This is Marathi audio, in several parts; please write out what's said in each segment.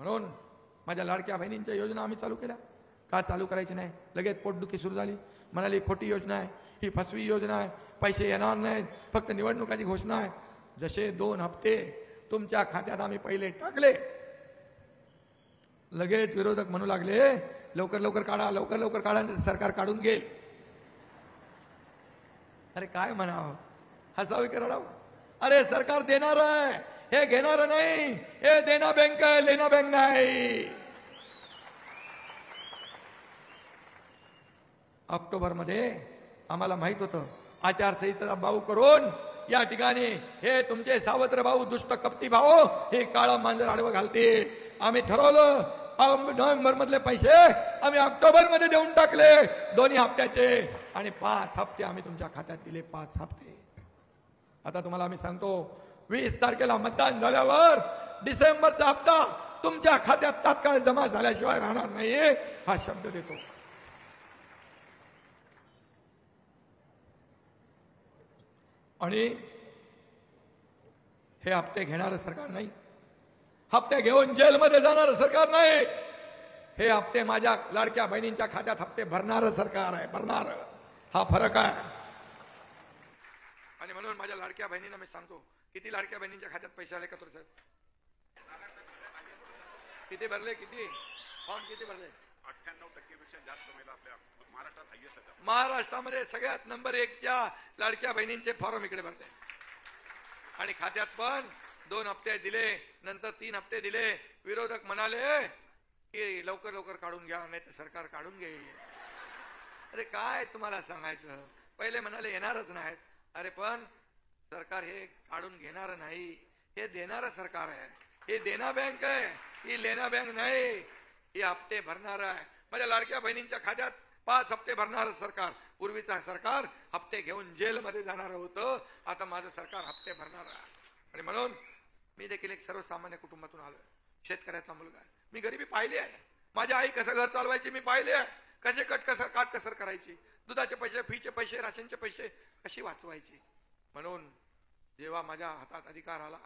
म्हणून माझ्या लाडक्या बहिणींच्या योजना आम्ही चालू केल्या. का चालू करायची नाही? लगेच पोटदुखी सुरू झाली. म्हणाली खोटी योजना आहे, ही फसवी योजना आहे, पैसे येणार नाहीत, फक्त निवडणुकाची घोषणा आहे. जसे 2 हप्ते तुमच्या खात्यात आम्ही पहिले टाकले, लगेच विरोधक म्हणू लागले लवकर लवकर काढा, लवकर लवकर काढा, सरकार काढून घेईल. अरे काय म्हणावं, हसावी की रडावं? अरे सरकार देणार आहे, हे घेणार नाही. हे देना बँक आहे, लेना बँक नाही. ऑक्टोबरमध्ये आम्हाला माहित होतं आचारसंहिता बाऊ करून या ठिकाणी हे तुमचे सावत्र भाऊ, दुष्ट कपटी भाऊ हे काळा मांजर आडवं घालतील. आम्ही ठरवलं नोव्हेंबर मधले पैसे आम्ही ऑक्टोबर मध्ये देऊन टाकले, 2 हप्त्याचे, आणि 5 हप्ते आम्ही तुमच्या खात्यात दिले. 5 हप्ते. आता तुम्हाला आम्ही सांगतो 20 तारखेला मतदान झाल्यावर डिसेंबरचा हप्ता तुमच्या खात्यात तात्काळ जमा झाल्याशिवाय राहणार नाही, हा शब्द देतो. आणि हे हप्ते घेणारं सरकार नाही, हप्ते घेऊन जेलमध्ये जाणारं सरकार नाही. हे हप्ते माझ्या लाडक्या बहिणींच्या खात्यात हप्ते भरणारं सरकार आहे, भरणारं. हा फरक आहे. आणि म्हणून माझ्या लाडक्या बहिणींना मी सांगतो, किती लाडक्या बहिणींच्या खात्यात पैसे आले का तुला साहेब? किती भरले? किती फॉर्म किती भरले? 98% पेक्षा जास्त महिला आपल्या महाराष्ट्रात हायेस्ट आहेत. महाराष्ट्रामध्ये सगळ्यात नंबर 1च्या लाडक्या बहिणींचे फॉर्म इकडे भरले. आणि खात्यात पण 2 हप्ते दिले, नंतर 3 हप्ते दिले. विरोधक म्हणाले की लवकर लवकर काढून घ्या, नाही तर सरकार काढून घेईल. अरे काय तुम्हाला सांगायचं, पहिले म्हणाले येणारच नाहीत. अरे पण सरकार हे काढून घेणार नाही, हे देणारं सरकार आहे. हे देना बँक आहे, ही लेना बँक नाही. ही हप्ते भरणार आहे. माझ्या लाडक्या बहिणींच्या खात्यात 5 हप्ते भरणारं सरकार. पूर्वीचा सरकार हप्ते घेऊन जेलमध्ये जाणार होतं, आता माझं सरकार हप्ते भरणार आहे. आणि म्हणून मी देखील एक सर्वसामान्य कुटुंबातून आलोय, शेतकऱ्याचा मुलगा आहे. मी गरिबी पाहिली आहे. माझी आई कसं घर चालवायची मी पाहिले आहे, कसे काटकसर करायची, दुधाचे पैसे, फीचे पैसे, राशनचे पैसे कशी वाचवायची. म्हणून जेव्हा माझ्या हातात अधिकार आला,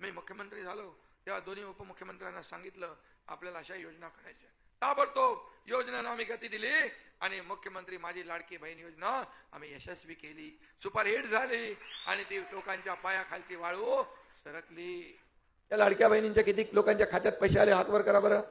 मी मुख्यमंत्री झालो, तेव्हा दोन्ही उपमुख्यमंत्र्यांना सांगितलं आपल्याला अशा योजना करायच्या. ताबडतोब योजनांना आम्ही गती दिली आणि मुख्यमंत्री माझी लाडकी बहीण योजना आम्ही यशस्वी केली, सुपरहिट झाली आणि ती लोकांच्या पायाखालची वाळू सरकली. या लाडक्या बहिणींच्या किती लोकांच्या खात्यात पैसे आले हात वर करा बरं.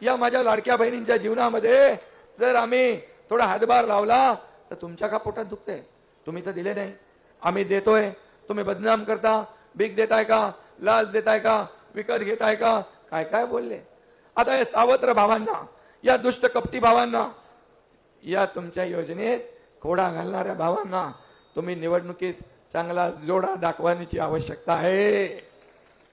या माझ्या लाडक्या बहिणींच्या जीवनामध्ये जर आम्ही थोडा हातभार लावला तर तुमच्या का पोटात दुखतंय? तुम्ही तर दिले नाही, आम्ही देतोय. तुम्ही बदनाम करता, भीक देताय का, लाच देताय का, विकत घेताय का, काय काय बोलले. आता या सावत्र भावांना, या दुष्ट कपटी भावांना, या तुमच्या योजनेत खोडा घालणाऱ्या भावांना तुम्ही निवडणुकीत चांगला जोडा दाखवण्याची आवश्यकता आहे.